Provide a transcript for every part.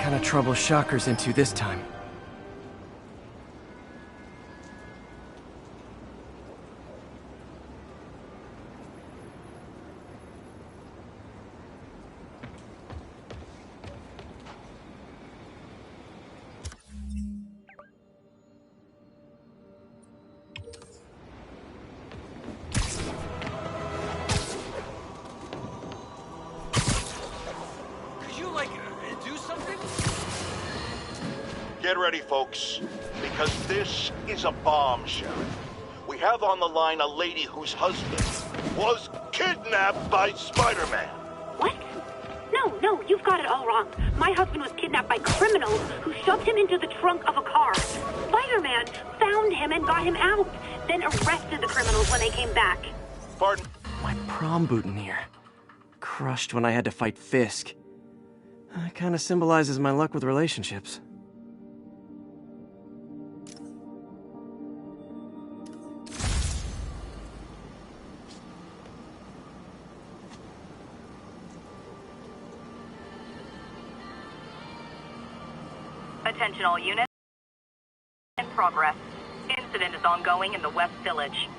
kind of trouble Shocker's into this time? Get ready, folks, because this is a bombshell. We have on the line a lady whose husband was kidnapped by Spider-Man. What? No, you've got it all wrong. My husband was kidnapped by criminals who shoved him into the trunk of a car. Spider-Man found him and got him out, then arrested the criminals when they came back. Pardon? My prom boutonniere. Crushed when I had to fight Fisk. Kind of symbolizes my luck with relationships. Attention all units. In progress. Incident is ongoing in the West Village.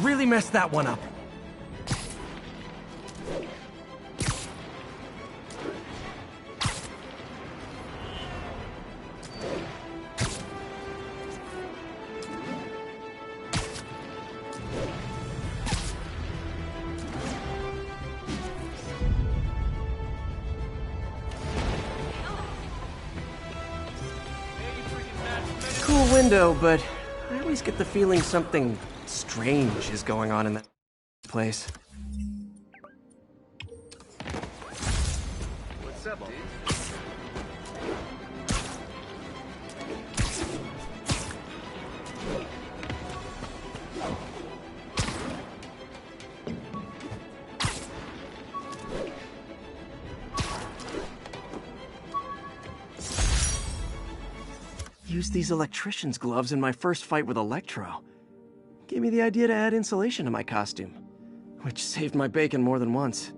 Really messed that one up. Cool window, but I always get the feeling something strange is going on in that place. What's up, dude? Used these electrician's gloves in my first fight with Electro. Gave me the idea to add insulation to my costume, which saved my bacon more than once.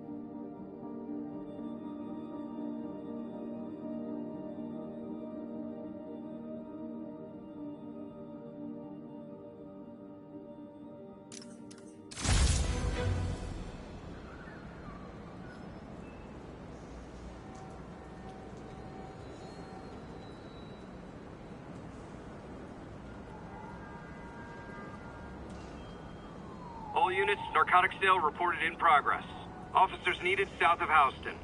All units, narcotic sale reported in progress. Officers needed south of Houston.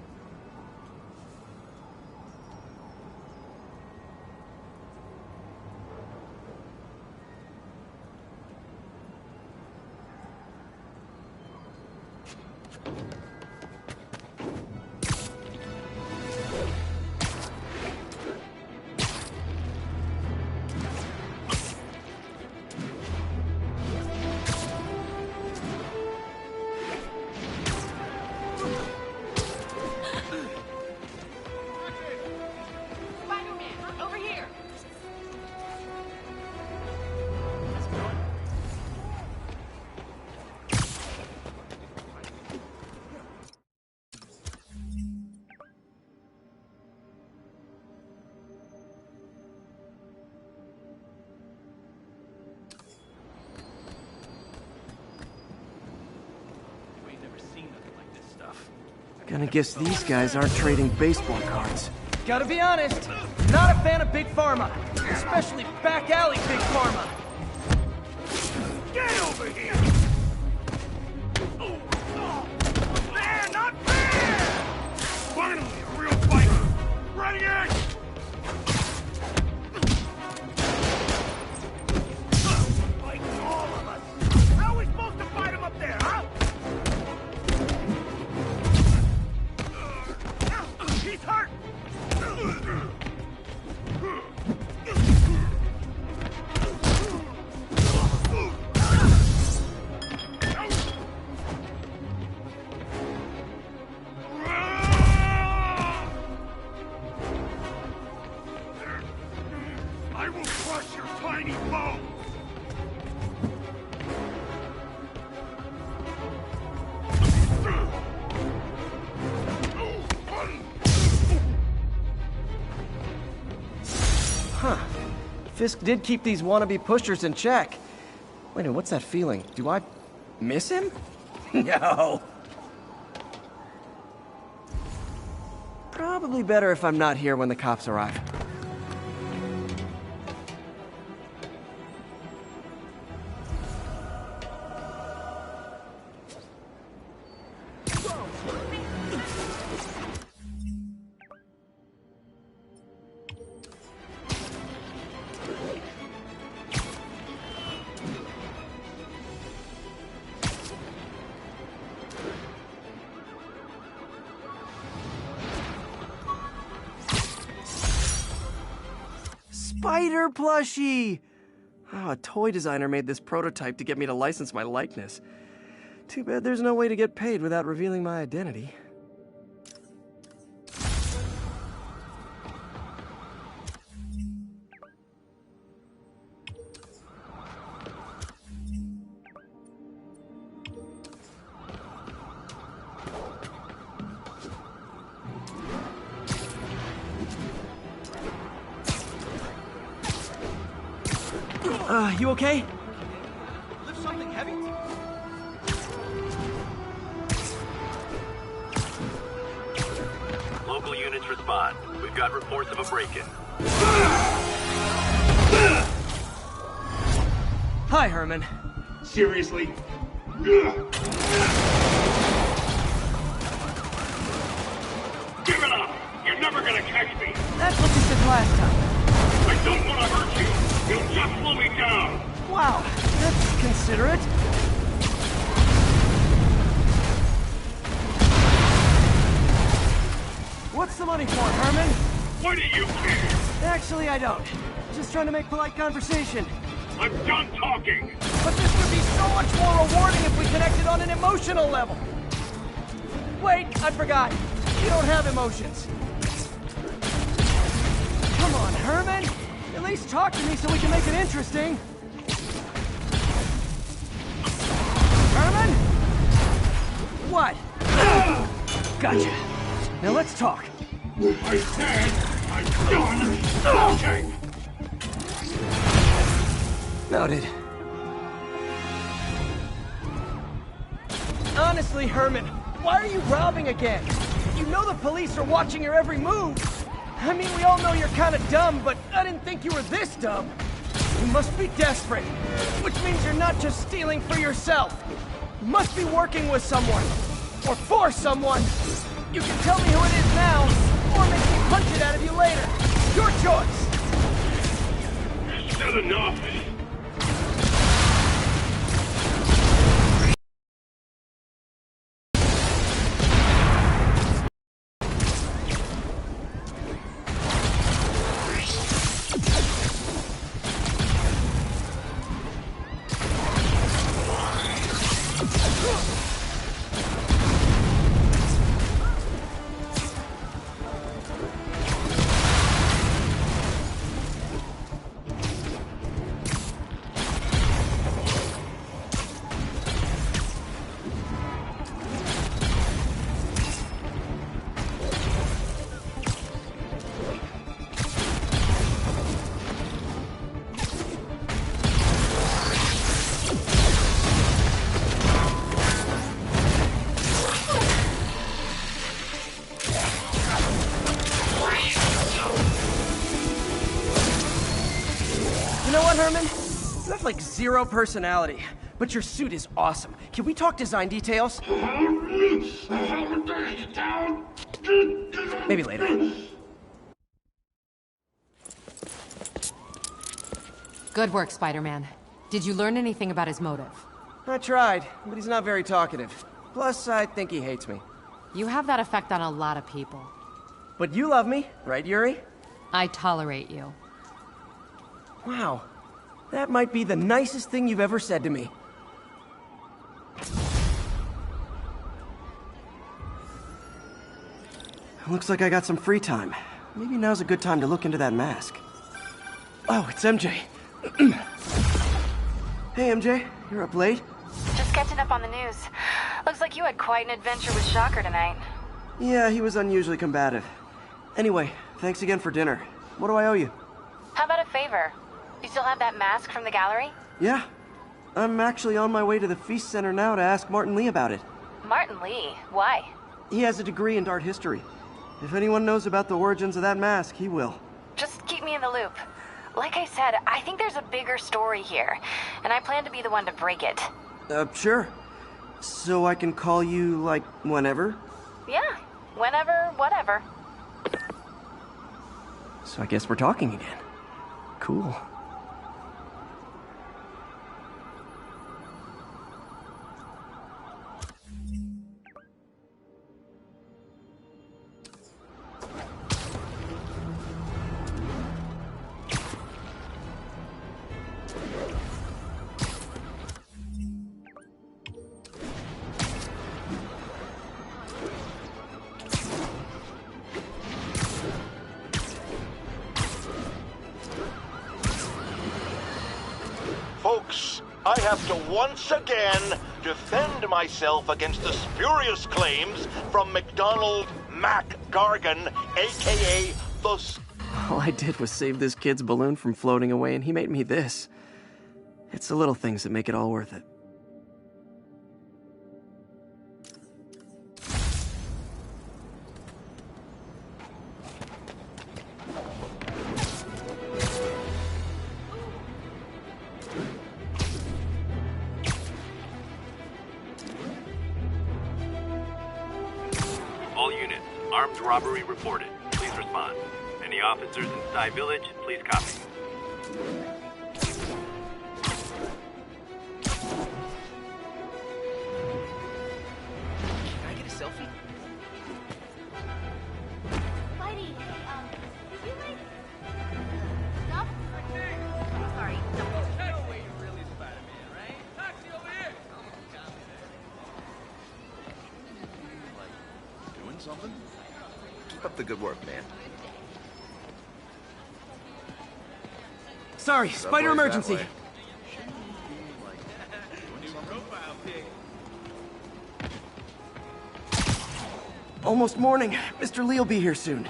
Gonna guess these guys aren't trading baseball cards. Gotta be honest, not a fan of Big Pharma, especially back alley Big Pharma. Get over here! Man, not fair! Finally, a real fighter! Ready, X! Fighting all of us! How are we supposed to fight him up there, huh? He's hurt! your tiny bones! Huh. Fisk did keep these wannabe pushers in check. Wait a minute, what's that feeling? Do I miss him? No. Probably better if I'm not here when the cops arrive. Spider plushie! Oh, a toy designer made this prototype to get me to license my likeness. Too bad there's no way to get paid without revealing my identity. You okay? Lift something heavy? Local units respond. We've got reports of a break-in. Hi, Herman. Seriously? Give it up! You're never gonna catch me! That's what you said last time. I don't want to hurt you! You'll just slow me down! Wow, that's considerate. What's the money for, Herman? Why do you care? Actually, I don't. Just trying to make polite conversation. I'm done talking! But this would be so much more rewarding if we connected on an emotional level. Wait, I forgot. You don't have emotions. Come on, Herman. At least talk to me so we can make it interesting. Herman? What? Gotcha. Now let's talk. I said I'm done talking! Noted. Honestly, Herman, why are you robbing again? You know the police are watching your every move. I mean, we all know you're kind of dumb, but I didn't think you were this dumb. You must be desperate, which means you're not just stealing for yourself. You must be working with someone, or for someone. You can tell me who it is now, or make me punch it out of you later. Your choice. Is that enough? You know what, Herman? You have like zero personality, but your suit is awesome. Can we talk design details? Maybe later. Good work, Spider-Man. Did you learn anything about his motive? I tried, but he's not very talkative. Plus, I think he hates me. You have that effect on a lot of people. But you love me, right, Yuri? I tolerate you. Wow. That might be the nicest thing you've ever said to me. Looks like I got some free time. Maybe now's a good time to look into that mask. Oh, it's MJ. Hey, MJ. You're up late? Just catching up on the news. Looks like you had quite an adventure with Shocker tonight. Yeah, he was unusually combative. Anyway, thanks again for dinner. What do I owe you? How about a favor? You still have that mask from the gallery? Yeah. I'm actually on my way to the Feast Center now to ask Martin Lee about it. Martin Lee? Why? He has a degree in art history. If anyone knows about the origins of that mask, he will. Just keep me in the loop. Like I said, I think there's a bigger story here, and I plan to be the one to break it. Sure. So I can call you, like, whenever? Yeah, whenever, whatever. So I guess we're talking again. Cool. Folks, I have to once again defend myself against the spurious claims from McDonald Mac Gargan, aka the... All I did was save this kid's balloon from floating away, and he made me this. It's the little things that make it all worth it. All units, armed robbery reported. Please respond. Any officers in Sty Village, please copy. Can I get a selfie? Buddy, did you like stuff? Sorry, No way you're really Spider-Man, right? Taxi over here! Doing something? Keep up the good work, man. Sorry, spider Subway's that emergency. way. Almost morning. Mr. Lee will be here soon.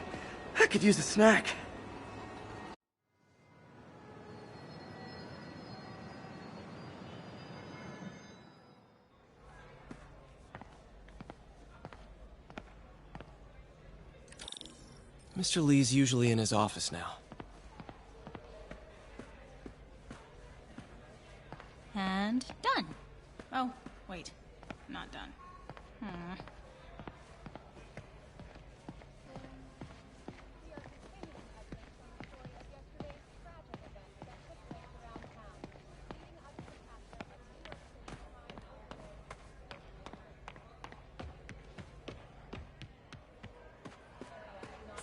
I could use a snack. Mr. Lee's usually in his office now. And done. Oh, wait. Not done.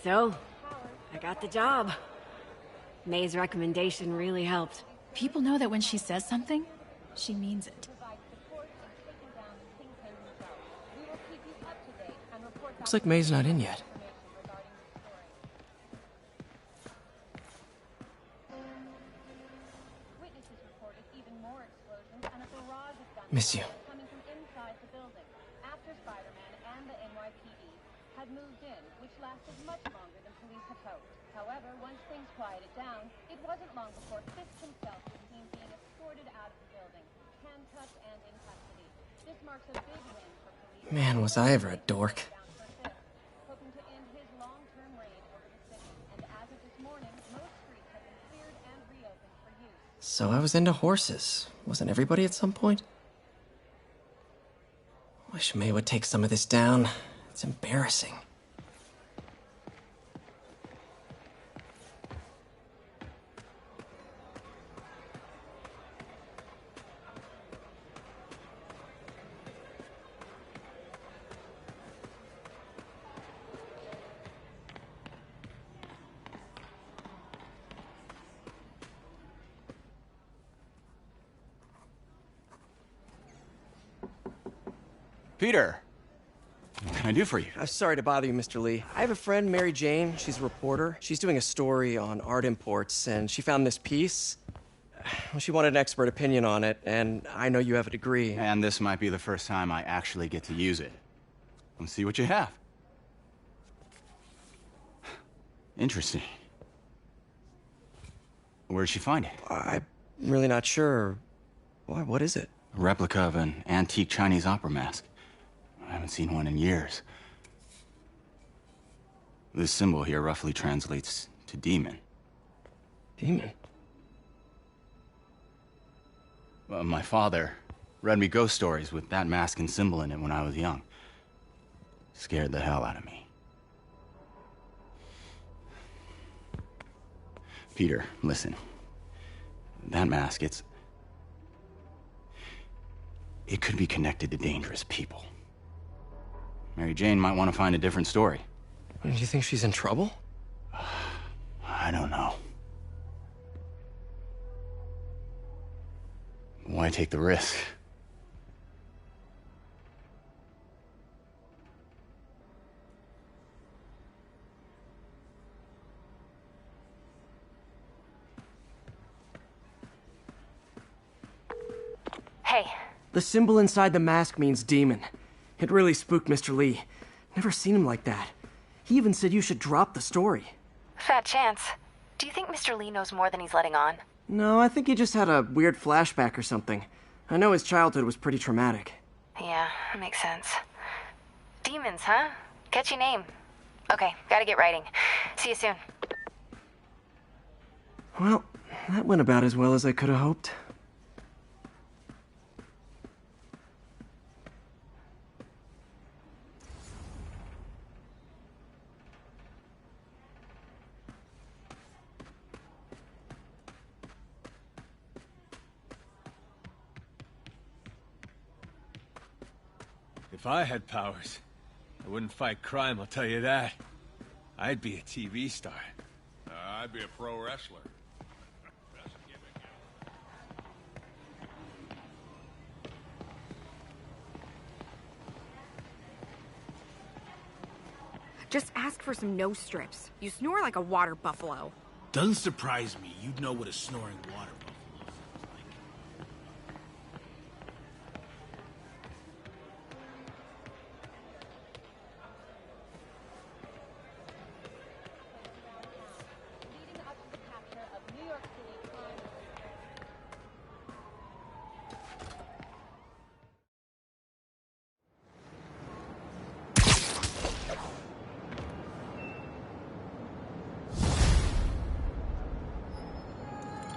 So, I got the job. May's recommendation really helped. People know that when she says something, she means it. Looks like May's not in yet. Miss you. coming from inside the building after Spider-Man and the NYPD had moved in, which lasted much longer than police had hoped. However, once things quieted down, it wasn't long before Fisk himself was seen being escorted out of the building, handcuffed and in custody. This marks a big win for police. Man, was I ever a dork. Hoping to end his long-term reign over the city, and as of this morning, most streets have been cleared and reopened for use. So I was into horses. Wasn't everybody at some point? Wish May would take some of this down. It's embarrassing. Peter, what can I do for you? Sorry to bother you, Mr. Lee. I have a friend, Mary Jane. She's a reporter. She's doing a story on art imports, and she found this piece. Well, she wanted an expert opinion on it, and I know you have a degree. And this might be the first time I actually get to use it. Let's see what you have. Interesting. Where'd she find it? I'm really not sure. Why, what is it? A replica of an antique Chinese opera mask. I haven't seen one in years. This symbol here roughly translates to demon. Demon? My father read me ghost stories with that mask and symbol in it when I was young. Scared the hell out of me. Peter, listen. That mask, it could be connected to dangerous people. Mary Jane might want to find a different story. Do you think she's in trouble? I don't know. Why take the risk? Hey. The symbol inside the mask means demon. It really spooked Mr. Lee. Never seen him like that. He even said you should drop the story. Fat chance. Do you think Mr. Lee knows more than he's letting on? No, I think he just had a weird flashback or something. I know his childhood was pretty traumatic. Yeah, that makes sense. Demons, huh? Catchy name. Okay, gotta get writing. See you soon. Well, that went about as well as I could have hoped. If I had powers, I wouldn't fight crime, I'll tell you that. I'd be a TV star. I'd be a pro wrestler. Just ask for some nose strips. You snore like a water buffalo. Doesn't surprise me. You'd know what a snoring water buffalo is.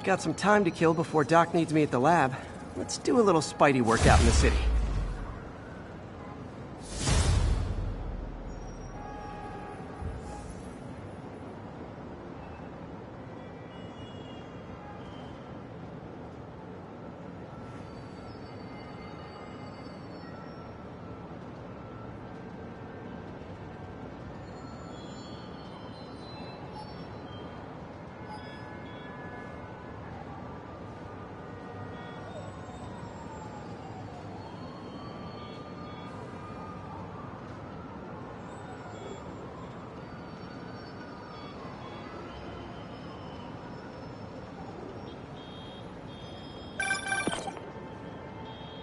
Got some time to kill before Doc needs me at the lab. Let's do a little Spidey workout in the city.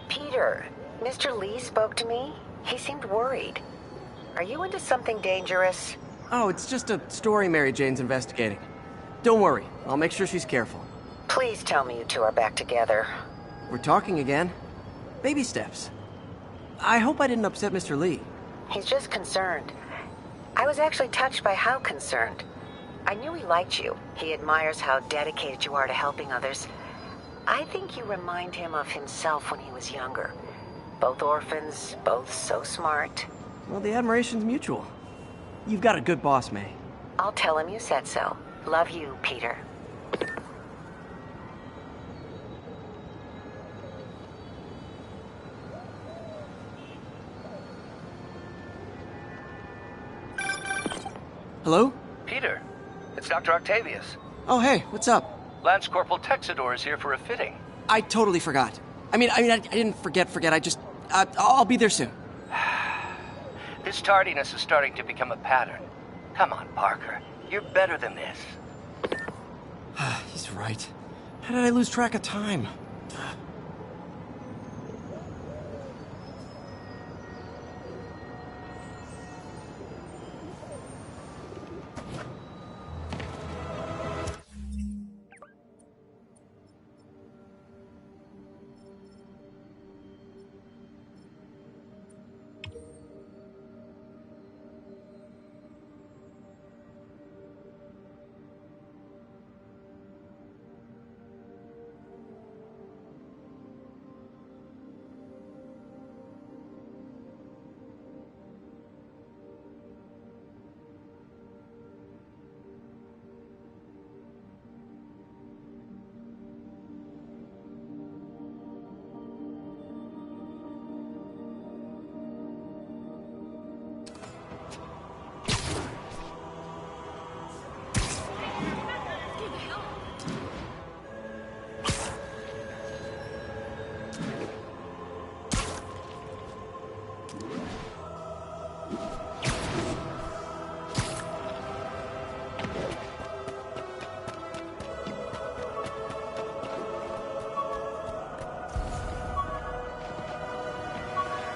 Peter, Mr. Lee spoke to me. He seemed worried. Are you into something dangerous? Oh, it's just a story Mary Jane's investigating. Don't worry, I'll make sure she's careful. Please tell me you two are back together. We're talking again. Baby steps. I hope I didn't upset Mr. Lee. He's just concerned. I was actually touched by how concerned. I knew he liked you. He admires how dedicated you are to helping others. I think you remind him of himself when he was younger. Both orphans, both so smart. Well, the admiration's mutual. You've got a good boss, May. I'll tell him you said so. Love you, Peter. Hello? Peter, it's Dr. Octavius. Oh, hey, what's up? Lance Corporal Texador is here for a fitting. I totally forgot. I didn't forget. I just, I'll be there soon. This tardiness is starting to become a pattern. Come on, Parker. You're better than this. He's right. How did I lose track of time?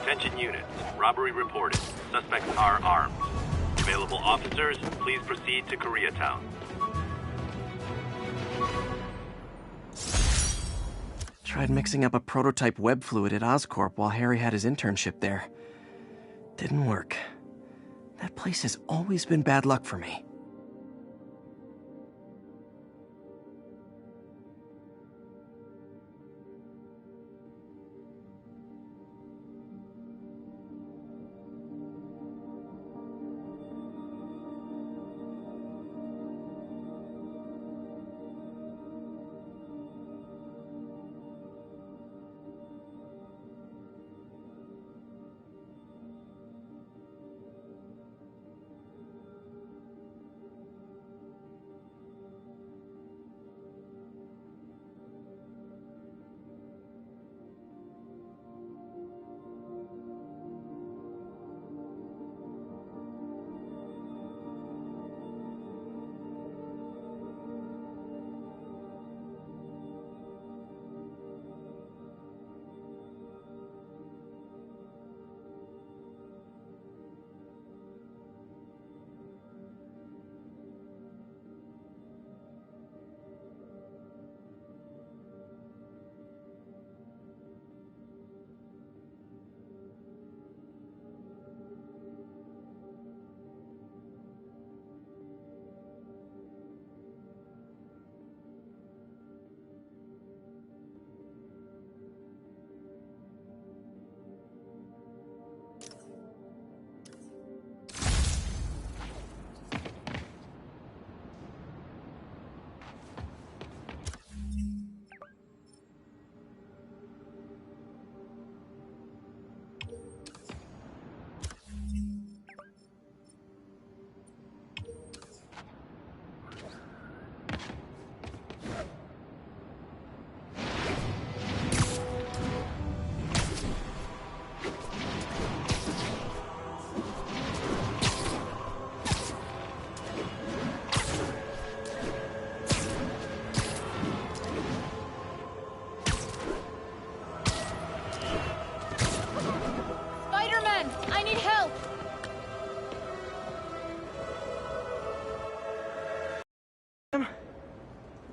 Attention units. Robbery reported. Suspects are armed. Available officers, please proceed to Koreatown. Tried mixing up a prototype web fluid at Oscorp while Harry had his internship there. Didn't work. That place has always been bad luck for me.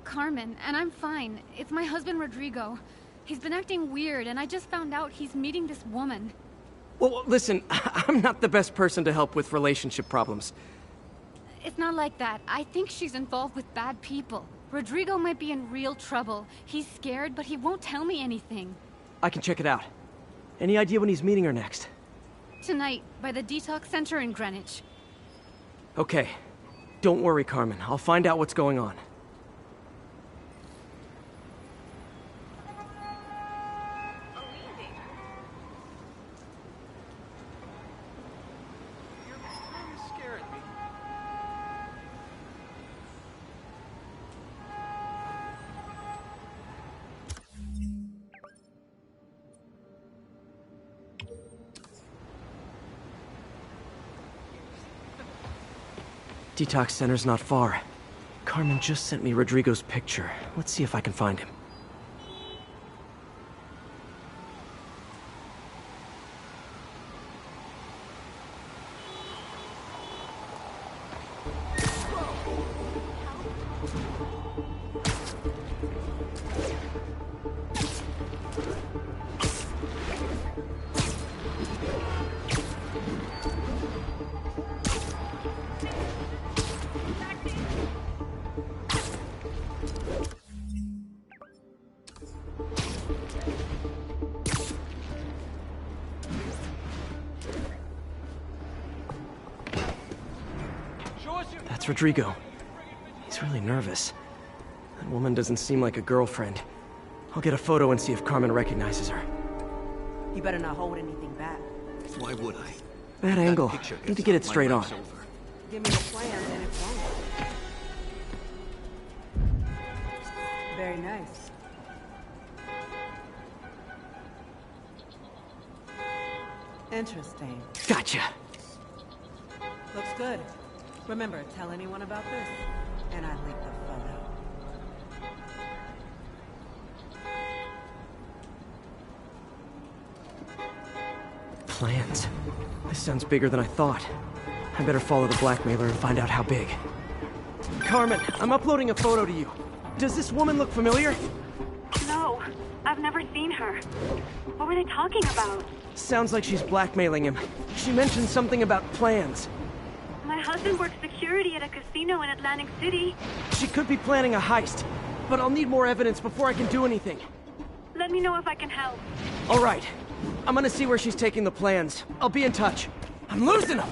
Carmen, and I'm fine. It's my husband, Rodrigo. He's been acting weird, and I just found out he's meeting this woman. Well, listen, I'm not the best person to help with relationship problems. It's not like that. I think she's involved with bad people. Rodrigo might be in real trouble. He's scared, but he won't tell me anything. I can check it out. Any idea when he's meeting her next? Tonight, by the detox center in Greenwich. Okay. Don't worry, Carmen. I'll find out what's going on. Detox center's not far. Carmen just sent me Rodrigo's picture. Let's see if I can find him. That's Rodrigo. He's really nervous. That woman doesn't seem like a girlfriend. I'll get a photo and see if Carmen recognizes her. You better not hold anything back. Why would I? Bad angle. Need to get it straight on. Give me the plans and it won't. Very nice. Interesting. Gotcha. Looks good. Remember, tell anyone about this, and I leak the photo. Plans. This sounds bigger than I thought. I better follow the blackmailer and find out how big. Carmen, I'm uploading a photo to you. Does this woman look familiar? No, I've never seen her. What were they talking about? Sounds like she's blackmailing him. She mentioned something about plans. My husband works security at a casino in Atlantic City. She could be planning a heist, but I'll need more evidence before I can do anything. Let me know if I can help. All right. I'm gonna see where she's taking the plans. I'll be in touch. I'm losing them!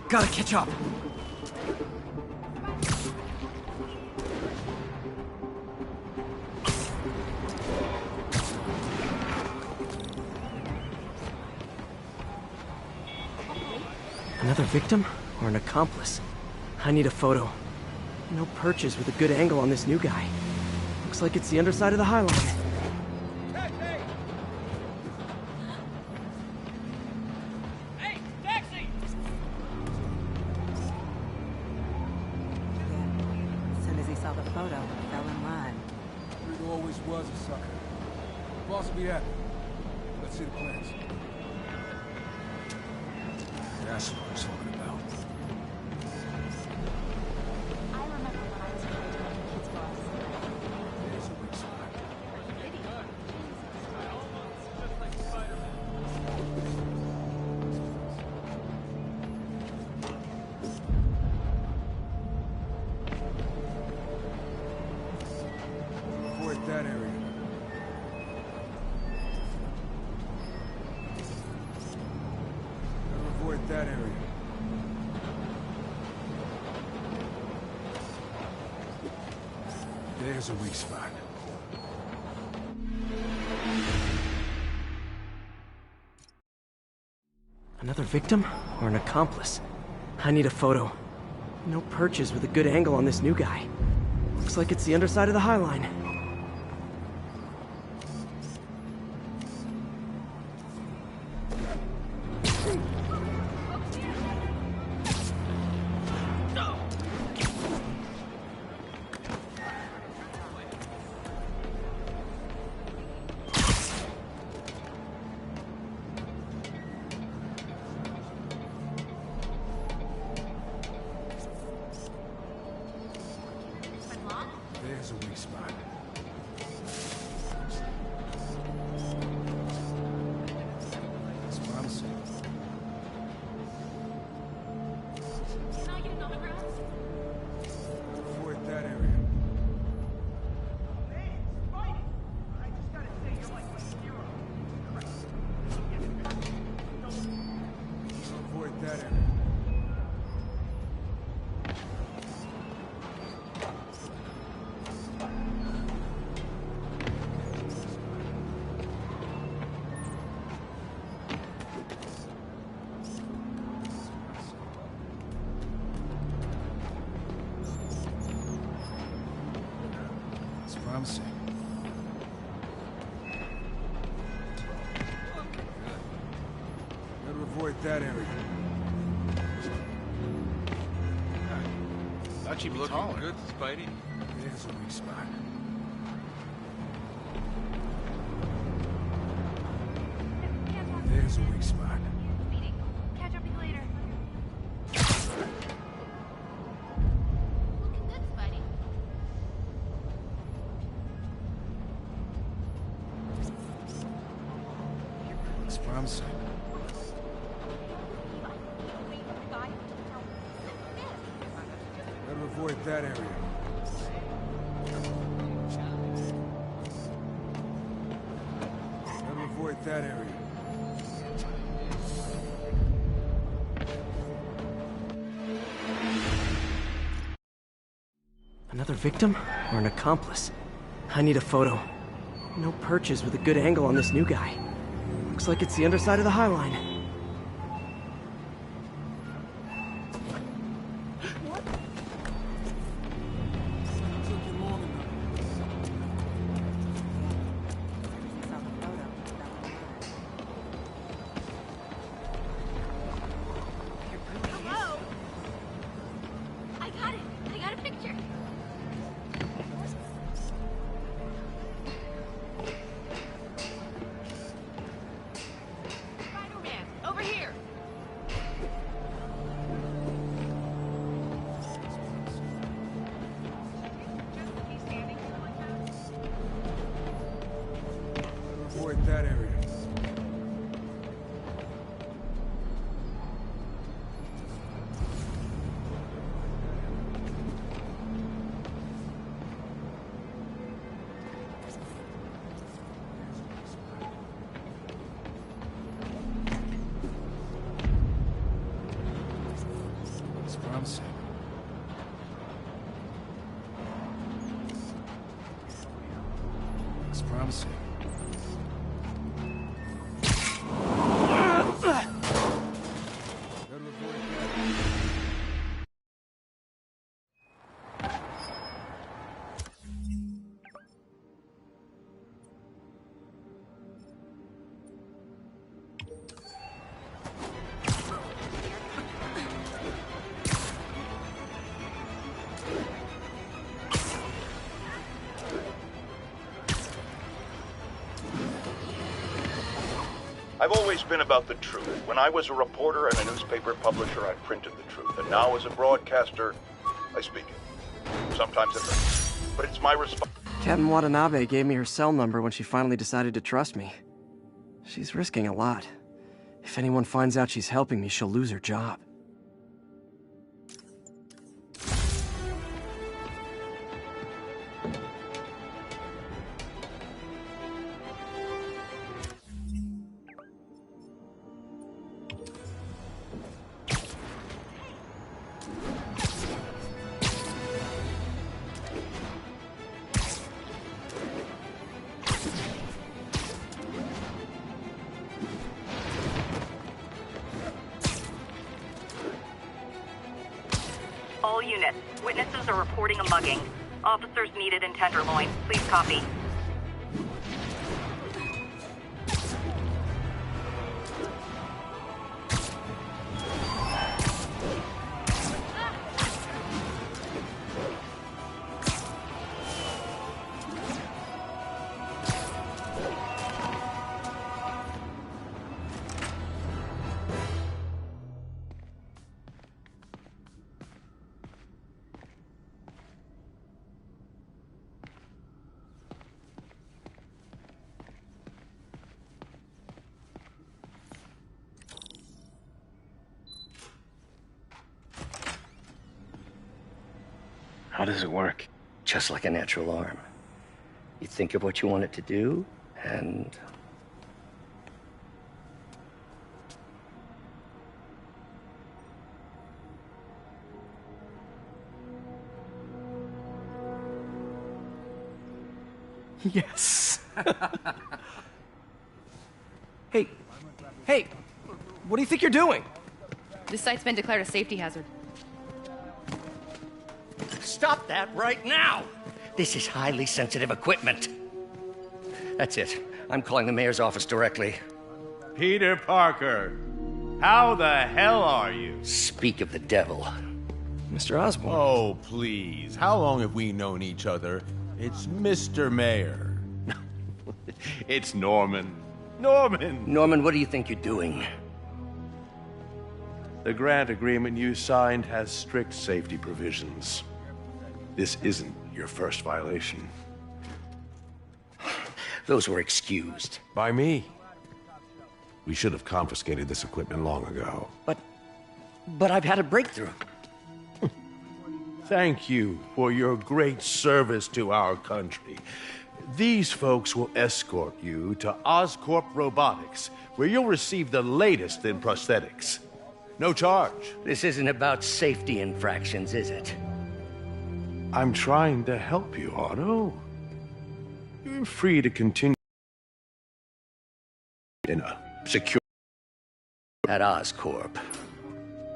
Gotta catch up. Another victim or an accomplice? I need a photo. No perches with a good angle on this new guy. Looks like it's the underside of the High Line. Hey, taxi! As soon as he saw the photo, he fell in line. Rigo always was a sucker. Boss will be happy. Let's see the plans. That's what I'm talking about. I remember when I was afraid to let the kids go outside. There's a weak spot. Avoid that area. Avoid that area. There's a weak spot. Another victim or an accomplice? I need a photo. No perches with a good angle on this new guy. Looks like it's the underside of the High Line. There's a weak spot. That's promising. Can I get an autograph? Avoid that area. Hey, Spidey! I just gotta say, you're like my hero. Avoid that area. It's promising. Gotta avoid that area. thought you'd be Looking taller. good, Spidey. There's a weak spot. There's a weak spot. Catch up with you later. Looking good, Spidey. It's promising. Better avoid that area. Better avoid that area. Another victim or an accomplice? I need a photo. No perches with a good angle on this new guy. Looks like it's the underside of the High Line. Hello? I got it. I got a picture. Spider-Man, over here. Avoid that area. It's promising. It's promising. Better avoid that. I've always been about the truth. When I was a reporter and a newspaper publisher, I printed the truth. And now as a broadcaster, I speak it. Sometimes it hurts. But it's my response. Captain Watanabe gave me her cell number when she finally decided to trust me. She's risking a lot. If anyone finds out she's helping me, she'll lose her job. All units. Witnesses are reporting a mugging. Officers needed in Tenderloin. Please copy. How does it work? Just like a natural arm. You think of what you want it to do, and... Yes. Hey. Hey. What do you think you're doing? This site's been declared a safety hazard. Stop that right now! This is highly sensitive equipment. That's it. I'm calling the mayor's office directly. Peter Parker, how the hell are you? Speak of the devil. Mr. Osborn. Oh, please. How long have we known each other? It's Mr. Mayor. It's Norman. Norman! Norman, what do you think you're doing? The grant agreement you signed has strict safety provisions. This isn't your first violation. Those were excused. By me. We should have confiscated this equipment long ago. But I've had a breakthrough. Thank you for your great service to our country. These folks will escort you to Oscorp Robotics, where you'll receive the latest in prosthetics. No charge. This isn't about safety infractions, is it? I'm trying to help you, Otto. You're free to continue in a secure... At Oscorp.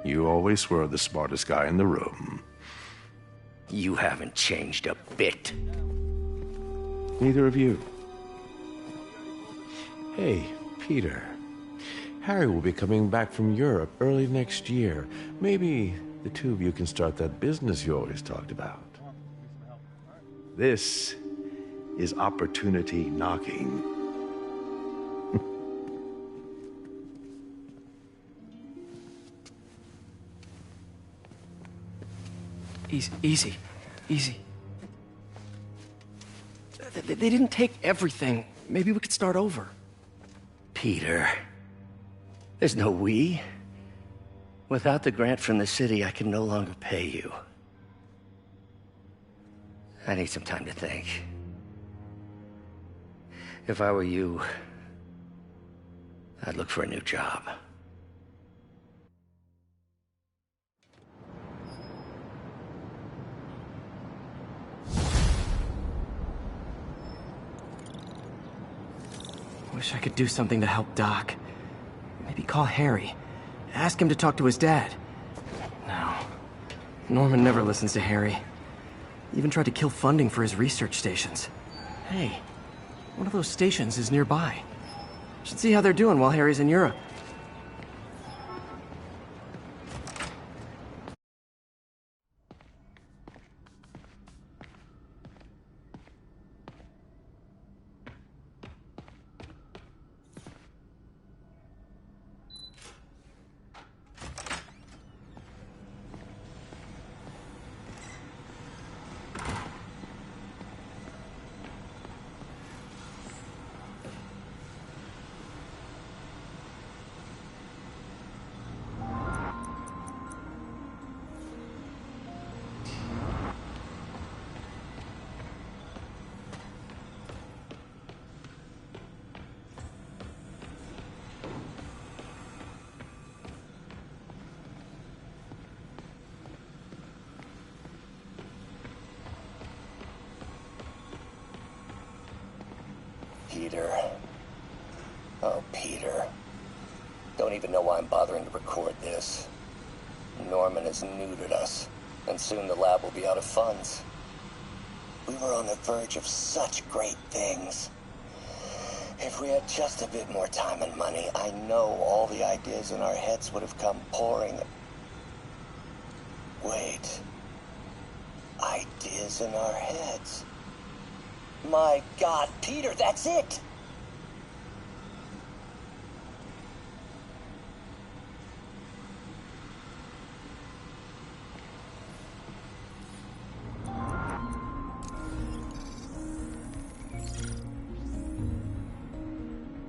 You always were the smartest guy in the room. You haven't changed a bit. Neither of you. Hey, Peter. Harry will be coming back from Europe early next year. Maybe the two of you can start that business you always talked about. This is opportunity knocking. Easy. They didn't take everything. Maybe we could start over. Peter, there's no we. Without the grant from the city, I can no longer pay you. I need some time to think. If I were you, I'd look for a new job. Wish I could do something to help Doc. Maybe call Harry. Ask him to talk to his dad. No. Norman never listens to Harry. He even tried to kill funding for his research stations. Hey, one of those stations is nearby. Should see how they're doing while Harry's in Europe. Peter. Oh, Peter. Don't even know why I'm bothering to record this. Norman has neutered us, and soon the lab will be out of funds. We were on the verge of such great things. If we had just a bit more time and money, I know all the ideas in our heads would have come pouring. Wait. Ideas in our heads. My God, Peter, that's it!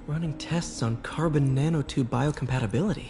Running tests on carbon nanotube biocompatibility.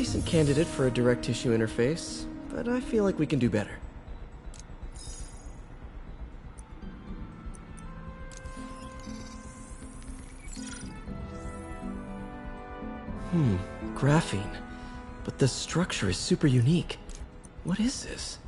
decent candidate for a direct tissue interface, but I feel like we can do better. Graphene. But the structure is super unique. What is this?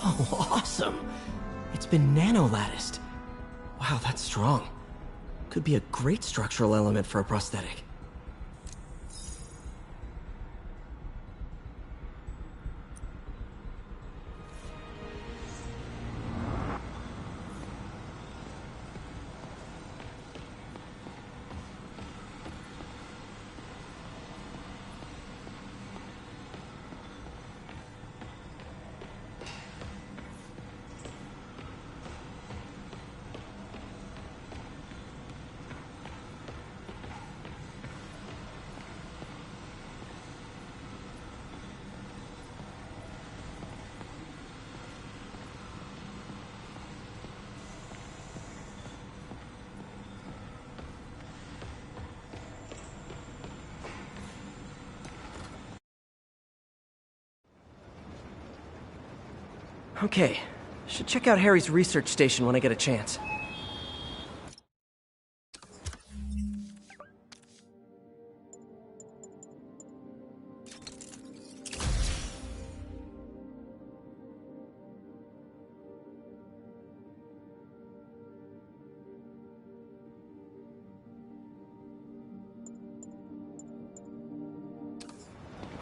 Oh, awesome! It's been nano-latticed. Wow, that's strong. Could be a great structural element for a prosthetic. Okay, should check out Harry's research station when I get a chance.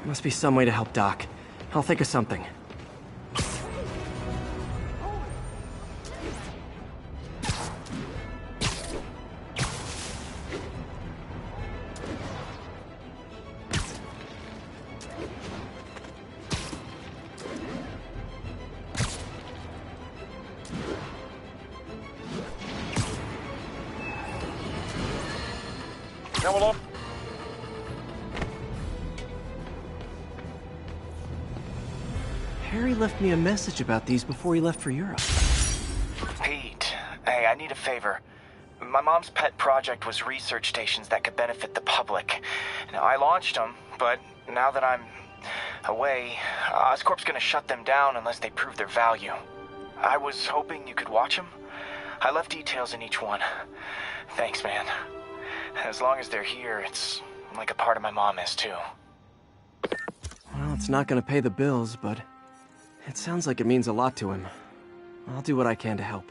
Must be some way to help Doc. I'll think of something. Hello? Harry left me a message about these before he left for Europe. Pete, hey, I need a favor. My mom's pet project was research stations that could benefit the public. Now, I launched them, but now that I'm away, Oscorp's gonna shut them down unless they prove their value. I was hoping you could watch them. I left details in each one. Thanks, man. As long as they're here, it's like a part of my mom is, too. Well, it's not gonna pay the bills, but it sounds like it means a lot to him. I'll do what I can to help.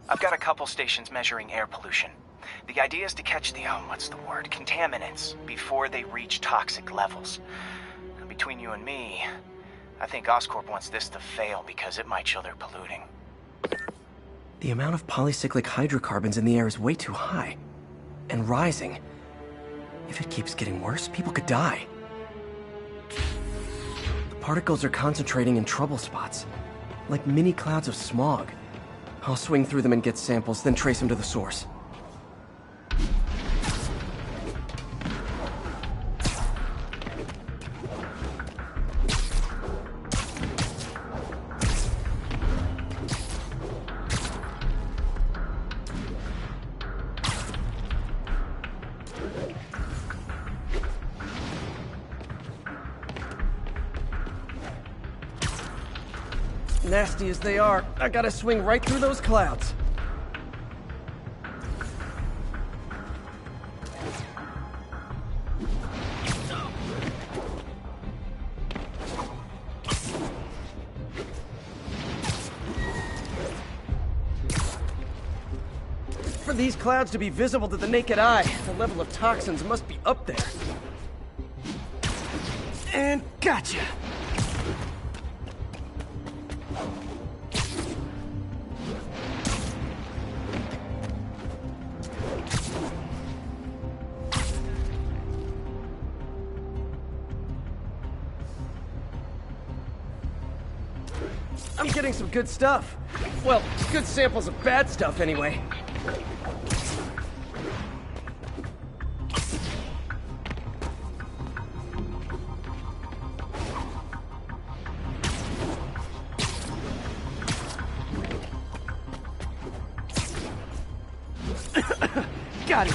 I've got a couple stations measuring air pollution. The idea is to catch the, contaminants before they reach toxic levels. Between you and me, I think Oscorp wants this to fail because it might show they're polluting. The amount of polycyclic hydrocarbons in the air is way too high. And rising. If it keeps getting worse, people could die. The particles are concentrating in trouble spots, like mini clouds of smog. I'll swing through them and get samples, then trace them to the source. Nasty as they are, I gotta swing right through those clouds. For these clouds to be visible to the naked eye, the level of toxins must be up there. And gotcha! I'm getting some good stuff. Well, good samples of bad stuff, anyway. Got it.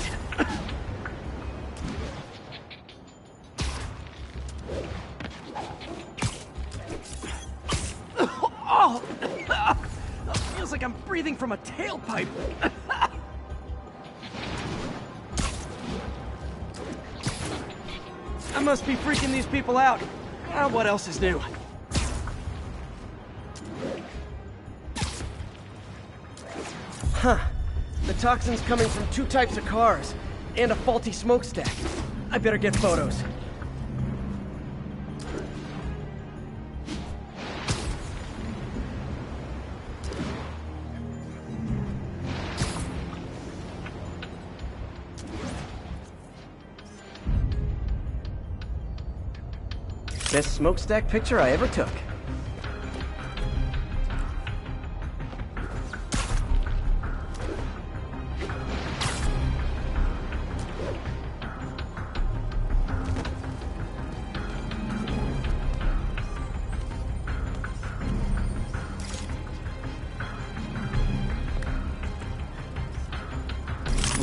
Oh! Feels like I'm breathing from a tailpipe. I must be freaking these people out. What else is new? Huh. The toxin's coming from 2 types of cars, and a faulty smokestack. I better get photos. Best smokestack picture I ever took.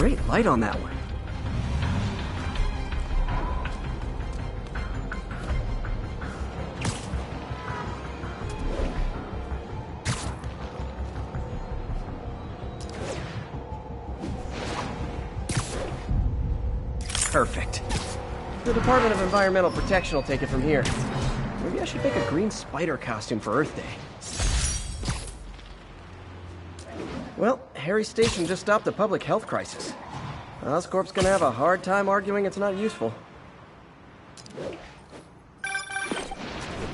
Great light on that one. Perfect. The Department of Environmental Protection will take it from here. Maybe I should make a green spider costume for Earth Day. Well, Harry's station just stopped a public health crisis. Oscorp's gonna have a hard time arguing it's not useful.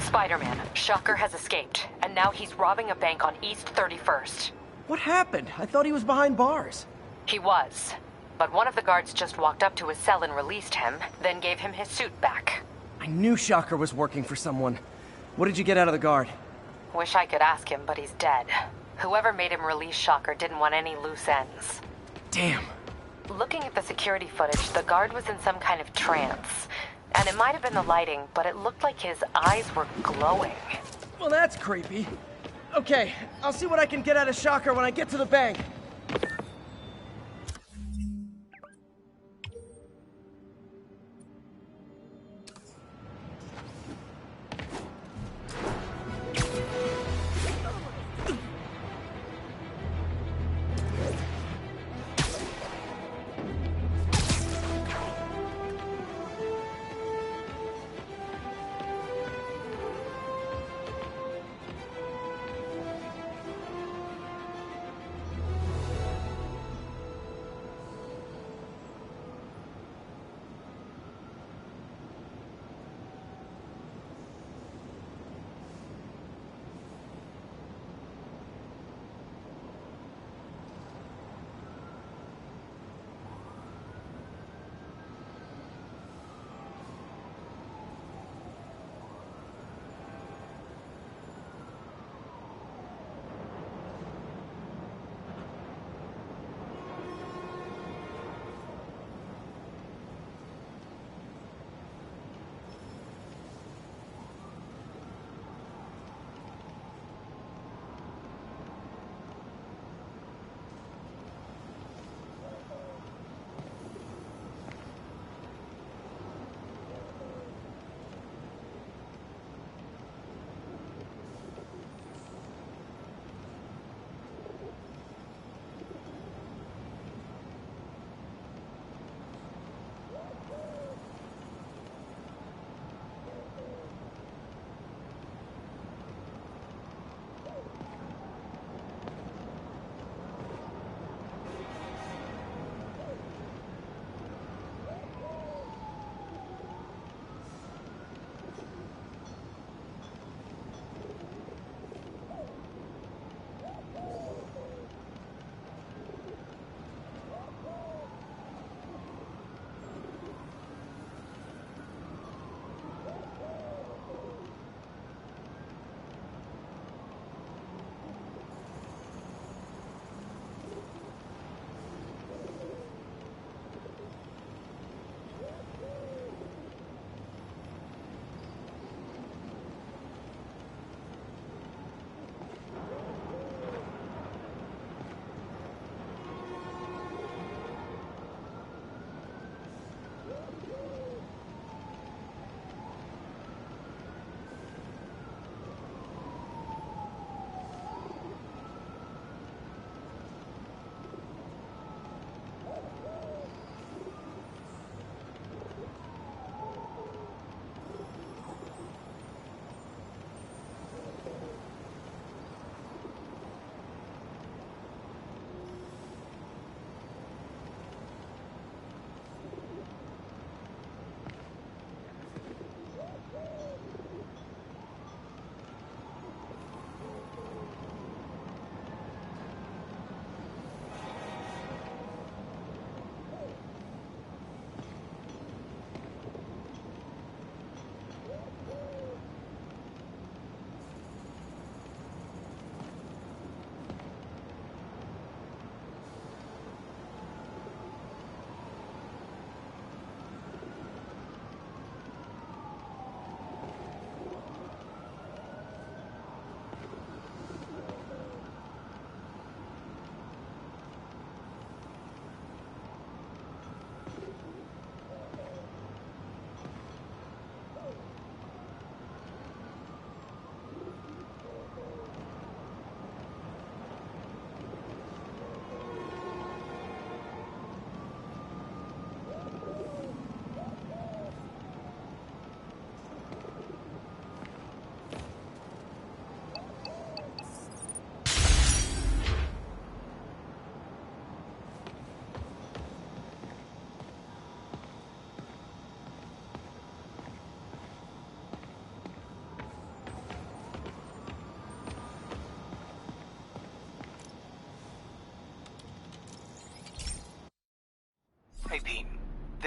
Spider-Man, Shocker has escaped, and now he's robbing a bank on East 31st. What happened? I thought he was behind bars. He was. But one of the guards just walked up to his cell and released him, then gave him his suit back. I knew Shocker was working for someone. What did you get out of the guard? Wish I could ask him, but he's dead. Whoever made him release Shocker didn't want any loose ends. Damn. Looking at the security footage, the guard was in some kind of trance. And it might have been the lighting, but it looked like his eyes were glowing. Well, that's creepy. Okay, I'll see what I can get out of Shocker when I get to the bank.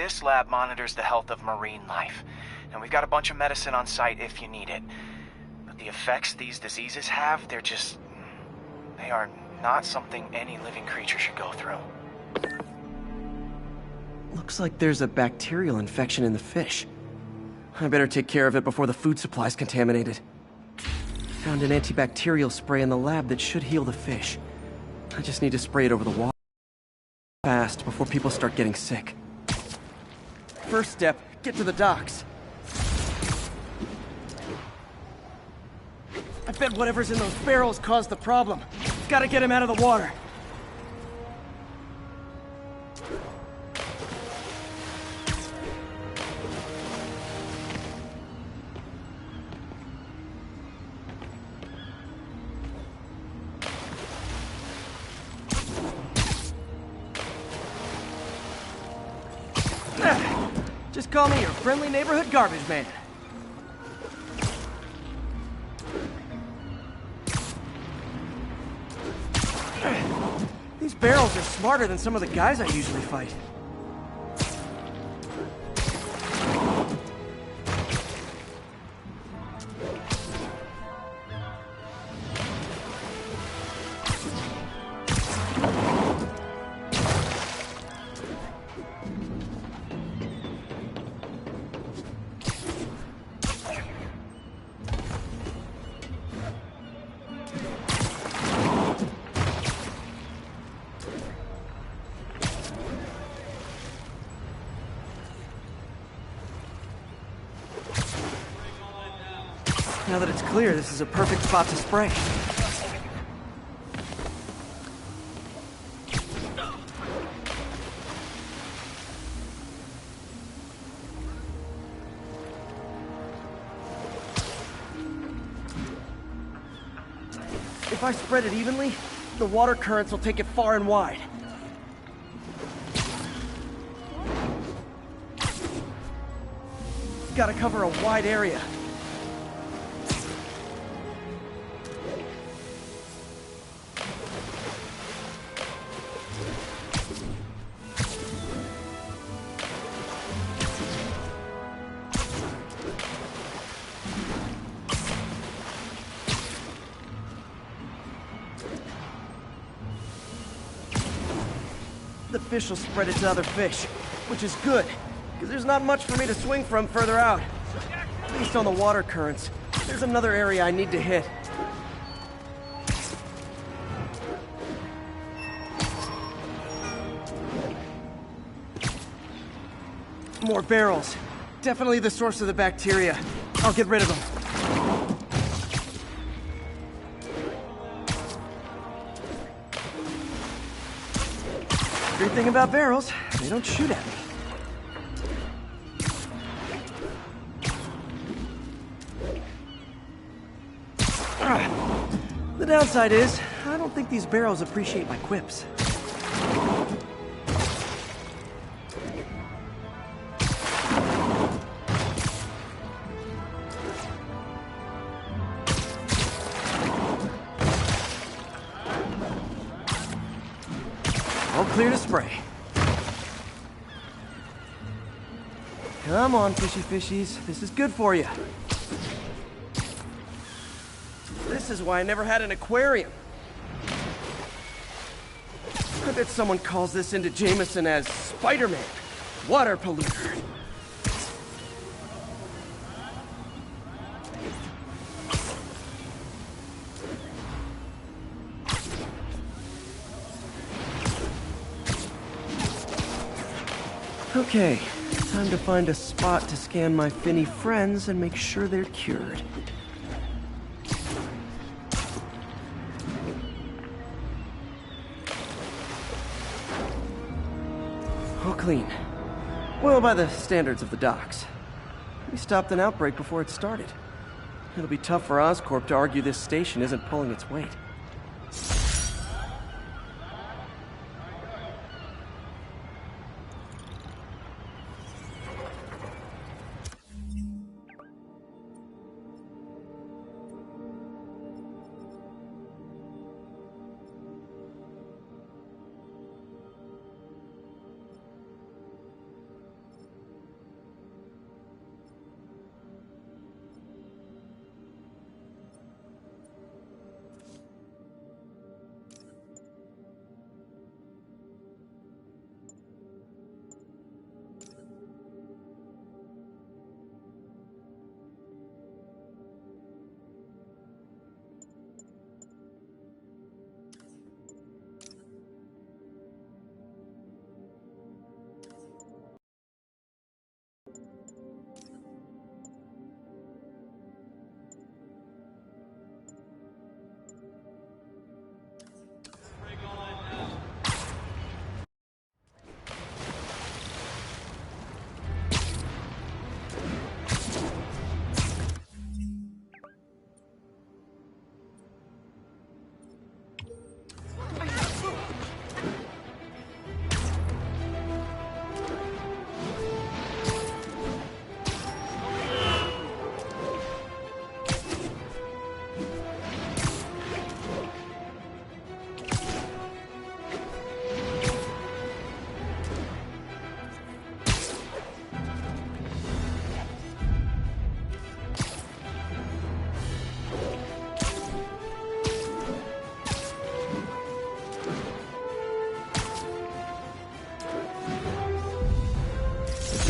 This lab monitors the health of marine life, and we've got a bunch of medicine on site if you need it. But the effects these diseases have, they are not something any living creature should go through. Looks like there's a bacterial infection in the fish. I better take care of it before the food supply's contaminated. Found an antibacterial spray in the lab that should heal the fish. I just need to spray it over the water fast before people start getting sick. First step, get to the docks. I bet whatever's in those barrels caused the problem. Gotta get him out of the water. Just call me your friendly neighborhood garbage man. These barrels are smarter than some of the guys I usually fight. Now that it's clear, this is a perfect spot to spray. If I spread it evenly, the water currents will take it far and wide. Gotta cover a wide area. The fish will spread it to other fish, which is good, because there's not much for me to swing from further out. At least on the water currents. There's another area I need to hit. More barrels. Definitely the source of the bacteria. I'll get rid of them. Great thing about barrels, they don't shoot at me. The downside is, I don't think these barrels appreciate my quips. All clear to spray. Come on, fishy fishies. This is good for you. This is why I never had an aquarium. I bet someone calls this into Jameson as Spider-Man, water polluter. Okay, time to find a spot to scan my finny friends and make sure they're cured. All clean. Well, by the standards of the docks. We stopped an outbreak before it started. It'll be tough for Oscorp to argue this station isn't pulling its weight.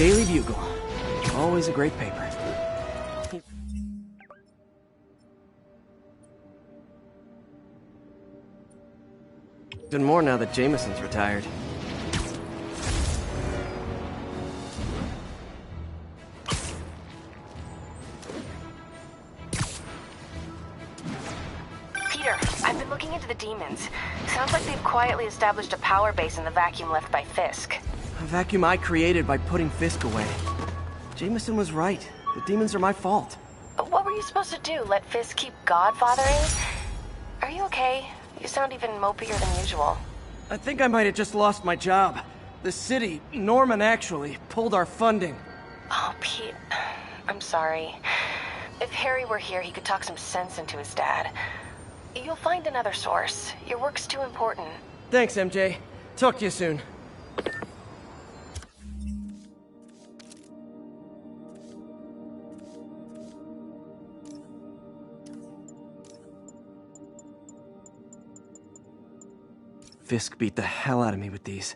Daily Bugle. Always a great paper. Even more now that Jameson's retired. Peter, I've been looking into the demons. Sounds like they've quietly established a power base in the vacuum left by Fisk. A vacuum I created by putting Fisk away. Jameson was right. The demons are my fault. What were you supposed to do? Let Fisk keep godfathering? Are you okay? You sound even mopier than usual. I think I might have just lost my job. The city, Norman actually, pulled our funding. Oh, Pete, I'm sorry. If Harry were here, he could talk some sense into his dad. You'll find another source. Your work's too important. Thanks, MJ. Talk to you soon. Fisk beat the hell out of me with these.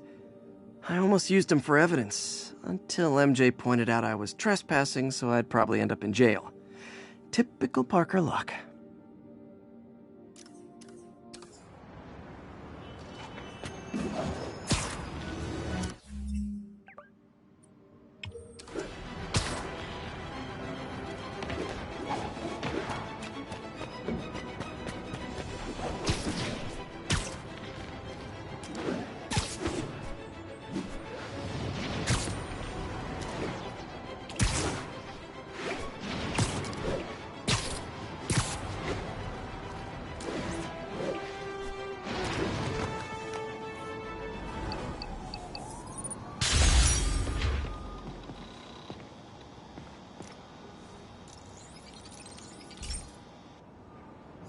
I almost used them for evidence, until MJ pointed out I was trespassing, so I'd probably end up in jail. Typical Parker luck.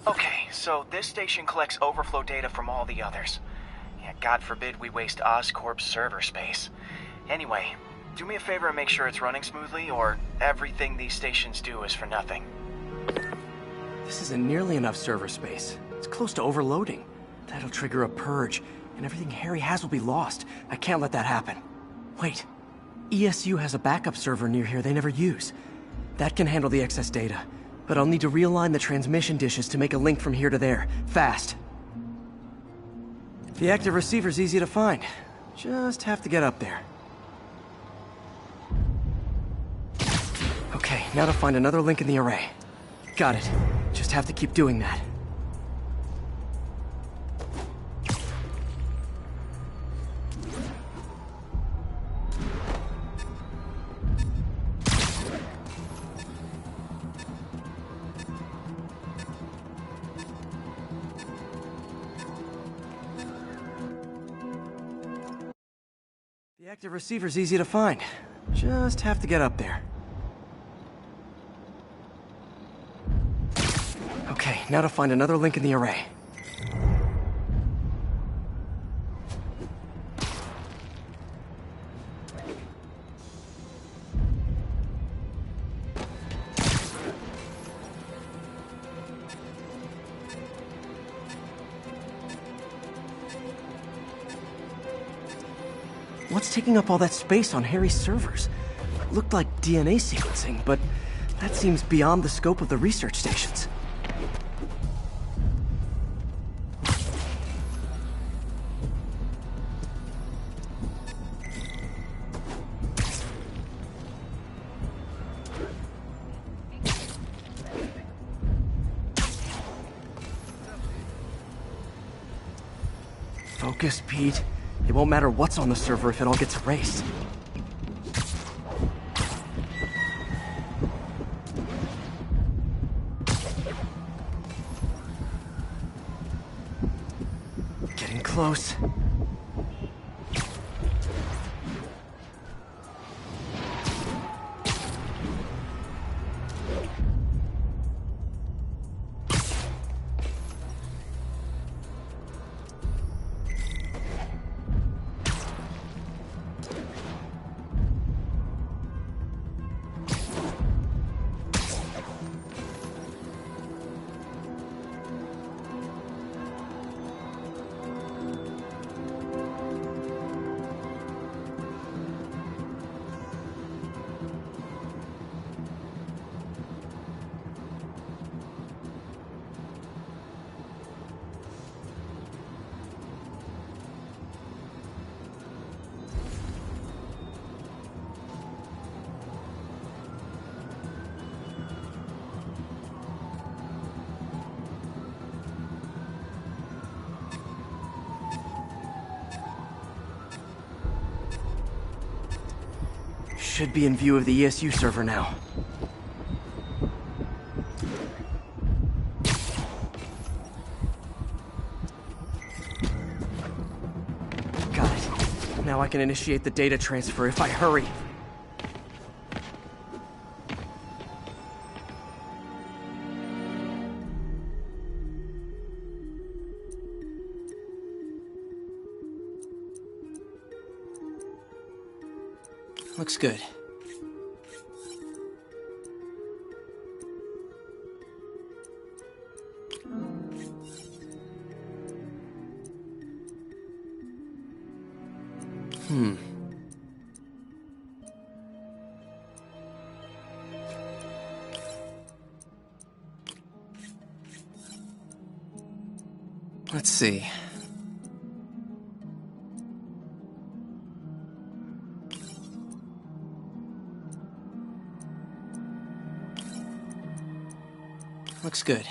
Okay, so this station collects overflow data from all the others. Yeah, God forbid we waste Oscorp's server space. Anyway, do me a favor and make sure it's running smoothly, or everything these stations do is for nothing. This isn't nearly enough server space. It's close to overloading. That'll trigger a purge, and everything Harry has will be lost. I can't let that happen. Wait. ESU has a backup server near here they never use. That can handle the excess data. But I'll need to realign the transmission dishes to make a link from here to there. Fast. The active receiver's easy to find. Just have to get up there. Okay, now to find another link in the array. Got it. Just have to keep doing that. The active receiver's easy to find. Just have to get up there. Okay, now to find another link in the array. What's taking up all that space on Harry's servers? It looked like DNA sequencing, but that seems beyond the scope of the research stations. Focus, Pete. It won't matter what's on the server if it all gets erased. Getting close. should be in view of the ESU server now. Got it. Now I can initiate the data transfer if I hurry. Looks good. Let's see. Looks good.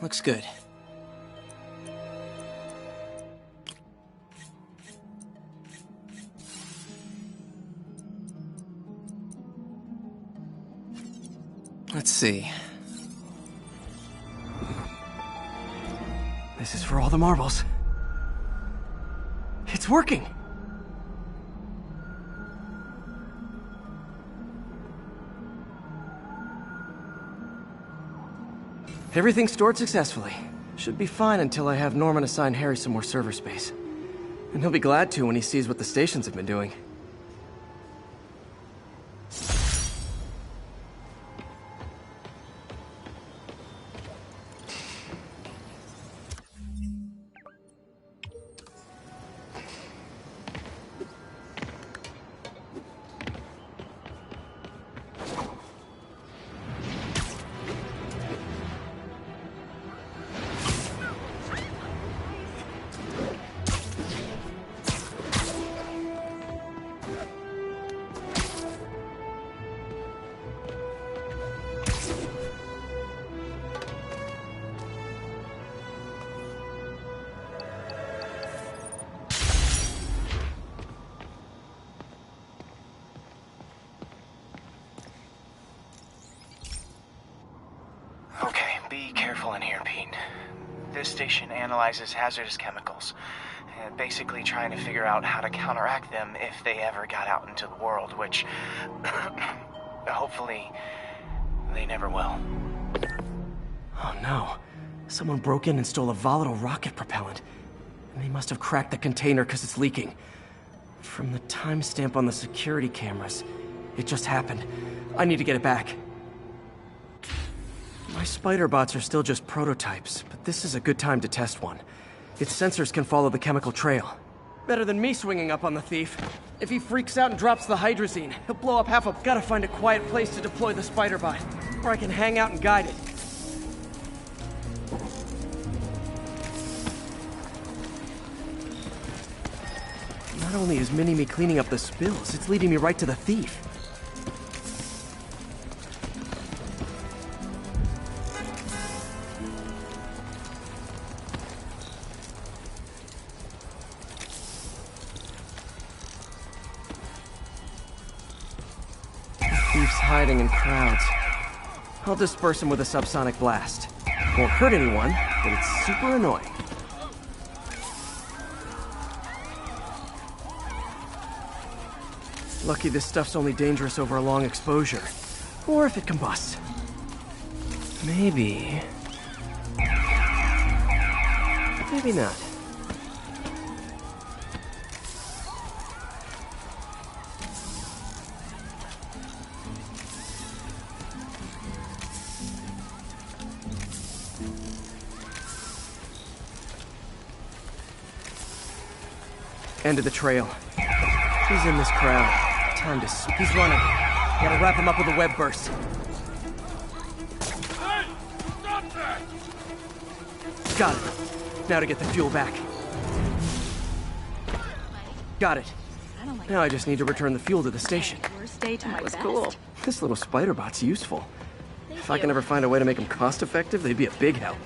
Looks good. Let's see. This is for all the marbles. It's working! Everything's stored successfully. Should be fine until I have Norman assign Harry some more server space. And he'll be glad to when he sees what the stations have been doing. Okay, be careful in here, Pete. This station analyzes hazardous chemicals, basically trying to figure out how to counteract them if they ever got out into the world, which hopefully they never will. Oh no. Someone broke in and stole a volatile rocket propellant. And they must have cracked the container because it's leaking. From the timestamp on the security cameras, it just happened. I need to get it back. My spider bots are still just prototypes, but this is a good time to test one. Its sensors can follow the chemical trail. Better than me swinging up on the thief. If he freaks out and drops the hydrazine, he'll blow up half a... Gotta find a quiet place to deploy the spider bot, where I can hang out and guide it. Not only is Mini-Me cleaning up the spills, it's leading me right to the thief. Thief's hiding in crowds. I'll disperse him with a subsonic blast. Won't hurt anyone, but it's super annoying. Lucky this stuff's only dangerous over a long exposure. Or if it combusts. Maybe... maybe not. End of the trail. He's in this crowd. Time to... He's running. Gotta wrap him up with a web burst. Hey! Stop that! Got it. Now to get the fuel back. Got it. Now I just need to return the fuel to the station. That was cool. This little spider bot's useful. If I can ever find a way to make them cost-effective, they'd be a big help.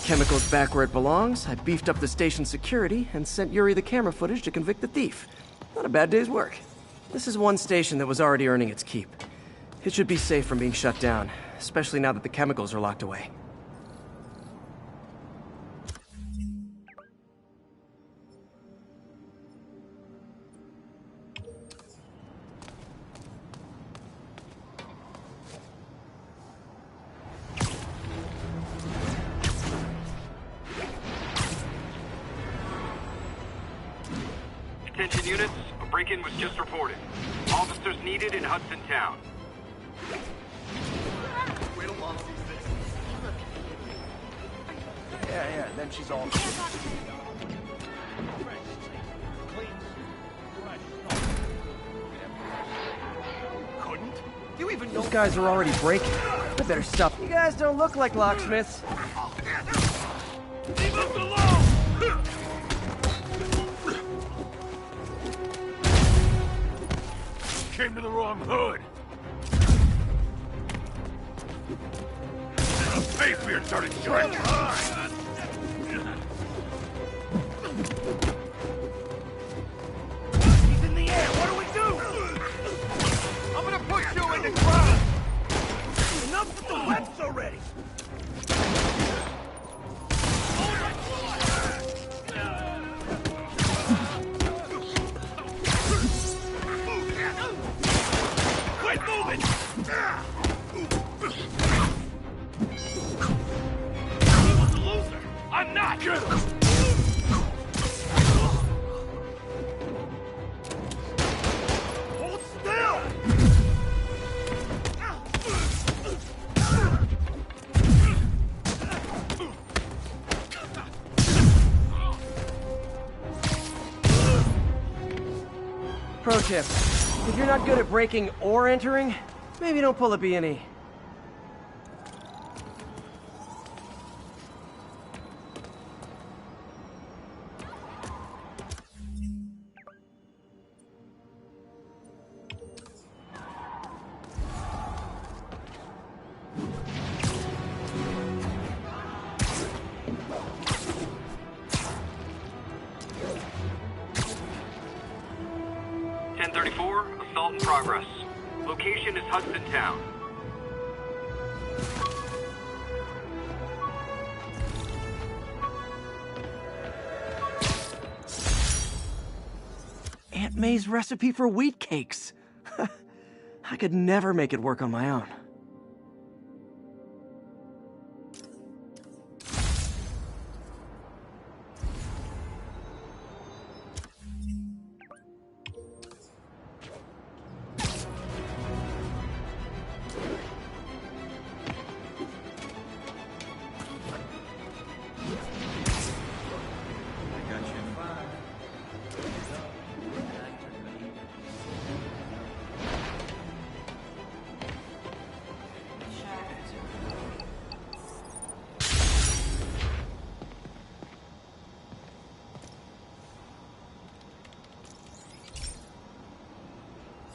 Chemicals back where it belongs. I beefed up the station security and sent Yuri the camera footage to convict the thief. Not a bad day's work. This is one station that was already earning its keep. It should be safe from being shut down, especially now that the chemicals are locked away. Attention units, a break-in was just reported. Officers needed in Hudson Town. Wait till Mom sees this. Yeah, then she's all... Couldn't? You even know... Those guys are already breaking. I better stop. You guys don't look like locksmiths. Leave us alone! Came to the wrong hood. The face beard started showing high. He's in the air. What do we do? I'm gonna push you in the crowd. Enough with the webs already. I'm not good. Hold still. Pro tip: if you're not good at breaking or entering, maybe don't pull a B&E. Assault in progress. Location is Hudson Town. Aunt May's recipe for wheat cakes. I could never make it work on my own.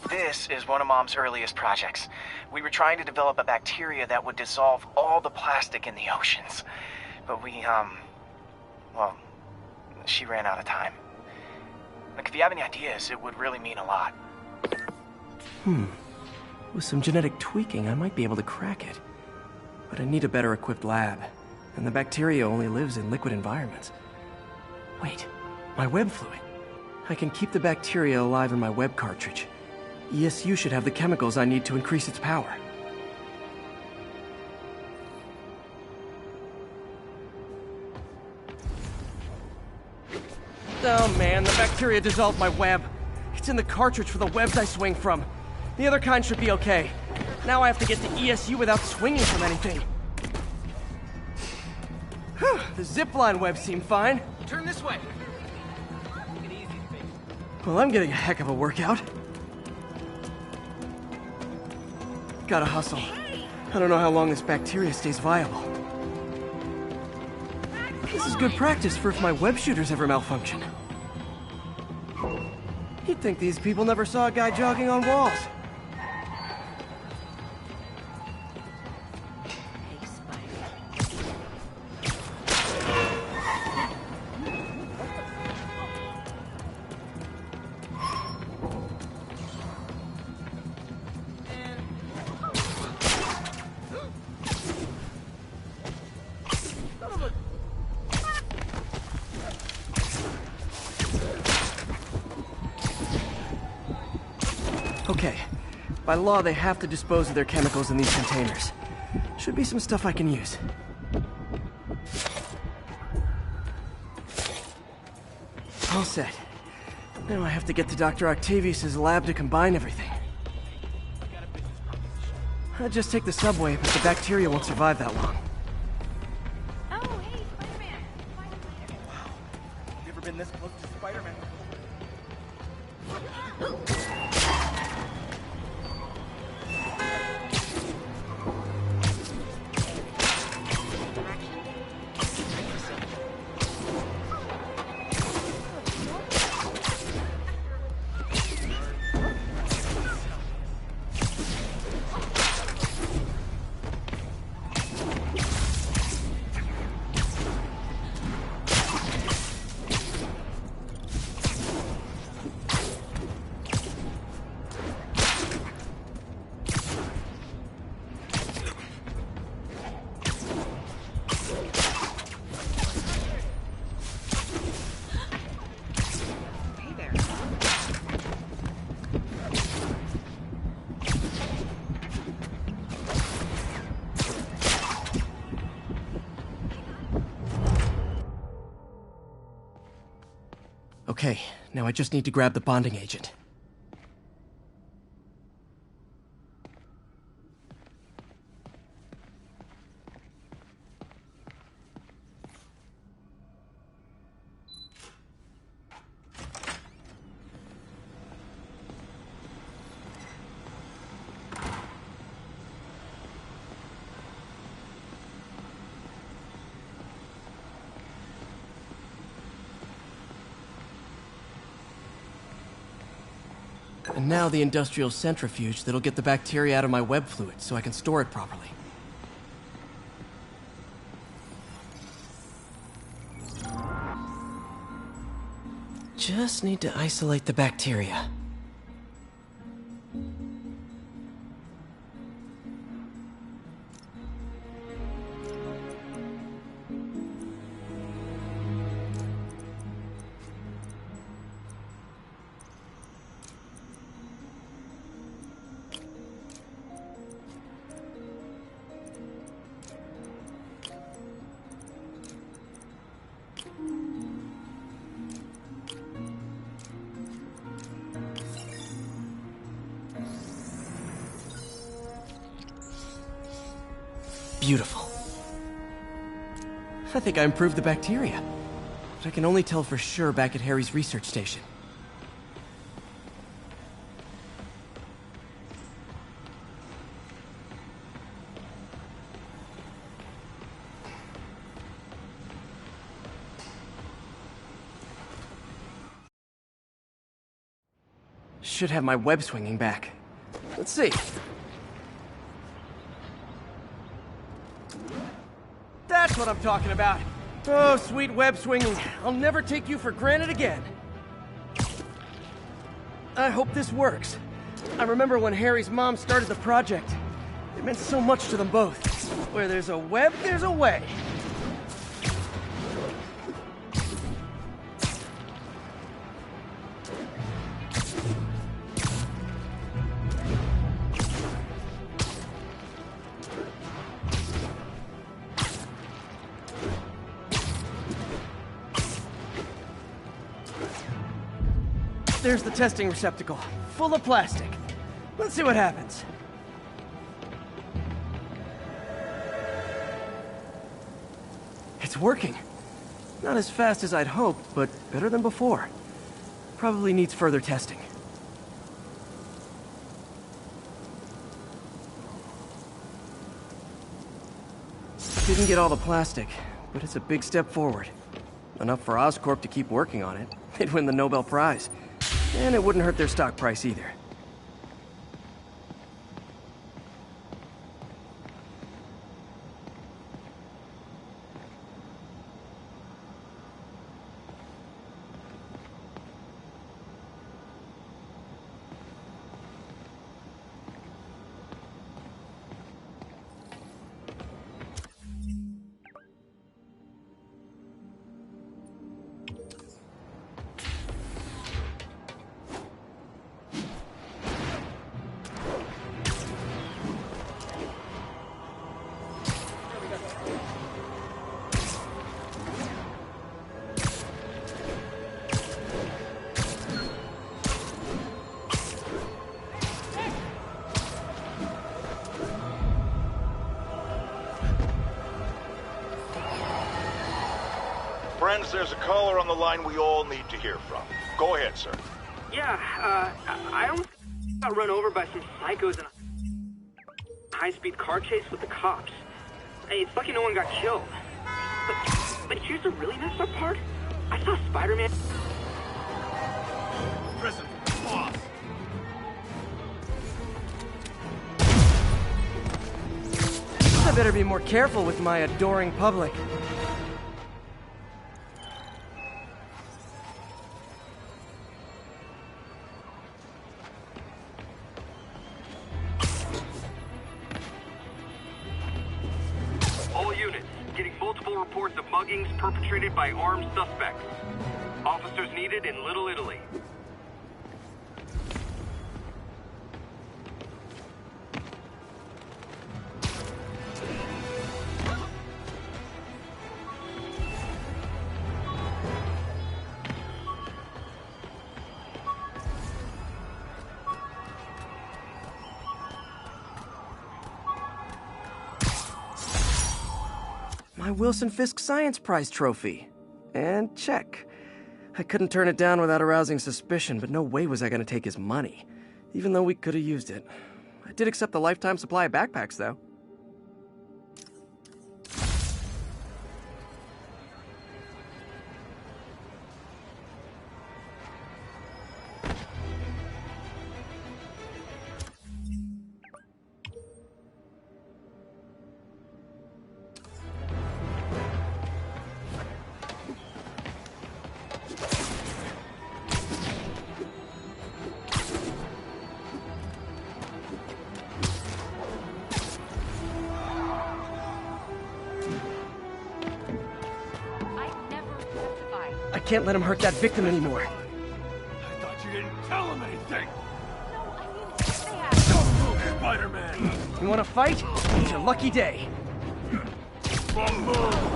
This is one of Mom's earliest projects. We were trying to develop a bacteria that would dissolve all the plastic in the oceans. But well, she ran out of time. Like, if you have any ideas, it would really mean a lot. With some genetic tweaking, I might be able to crack it. But I need a better equipped lab. And the bacteria only lives in liquid environments. Wait, my web fluid. I can keep the bacteria alive in my web cartridge. ESU should have the chemicals I need to increase its power. Oh man, the bacteria dissolved my web. It's in the cartridge for the webs I swing from. The other kind should be okay. Now I have to get to ESU without swinging from anything. Whew, the zipline webs seem fine. Turn this way. Well, I'm getting a heck of a workout. Gotta hustle. I don't know how long this bacteria stays viable. This is good practice for if my web shooters ever malfunction. You'd think these people never saw a guy jogging on walls. Okay. By law, they have to dispose of their chemicals in these containers. Should be some stuff I can use. All set. Now I have to get to Dr. Octavius's lab to combine everything. I'd just take the subway, but the bacteria won't survive that long. Oh, hey, Spider-Man. Wow. You ever been this close to Spider-Man before? Okay, now I just need to grab the bonding agent. And now the industrial centrifuge that'll get the bacteria out of my web fluid so I can store it properly. Just need to isolate the bacteria. Beautiful. I think I improved the bacteria. But I can only tell for sure back at Harry's research station. Should have my web swinging back. Let's see. That's what I'm talking about. Oh, sweet web swinging. I'll never take you for granted again. I hope this works. I remember when Harry's mom started the project. It meant so much to them both. Where there's a web, there's a way. There's the testing receptacle, full of plastic. Let's see what happens. It's working. Not as fast as I'd hoped, but better than before. Probably needs further testing. Didn't get all the plastic, but it's a big step forward. Enough for Oscorp to keep working on it. They'd win the Nobel Prize. And it wouldn't hurt their stock price either. Friends, there's a caller on the line we all need to hear from. Go ahead, sir. Yeah, I almost got run over by some psychos in a high-speed car chase with the cops. Hey, it's lucky no one got killed. But here's the really messed up part. I saw Spider-Man... Prison boss. I better be more careful with my adoring public. All units, getting multiple reports of muggings perpetrated by armed suspects. Officers needed in Little Italy. My Wilson Fisk Science Prize trophy. And check. I couldn't turn it down without arousing suspicion, but no way was I going to take his money. Even though we could have used it. I did accept the lifetime supply of backpacks, though. I can't let him hurt that victim anymore. I thought you didn't tell him anything. Spider-Man. You want to fight? It's your lucky day. Wrong move.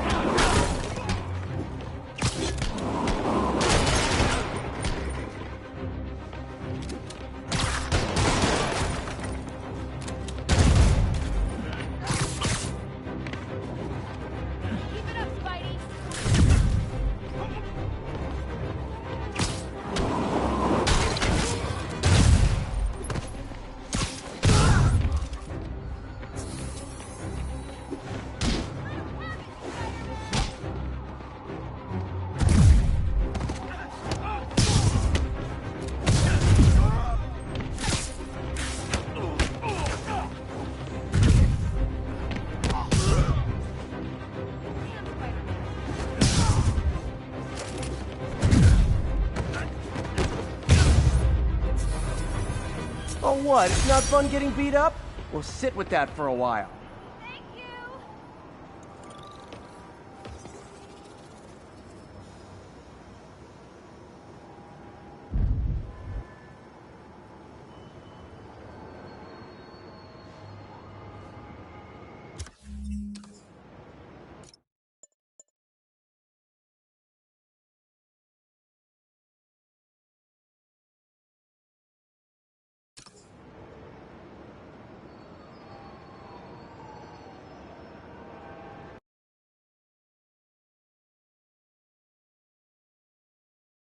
Oh, what? It's not fun getting beat up? We'll sit with that for a while.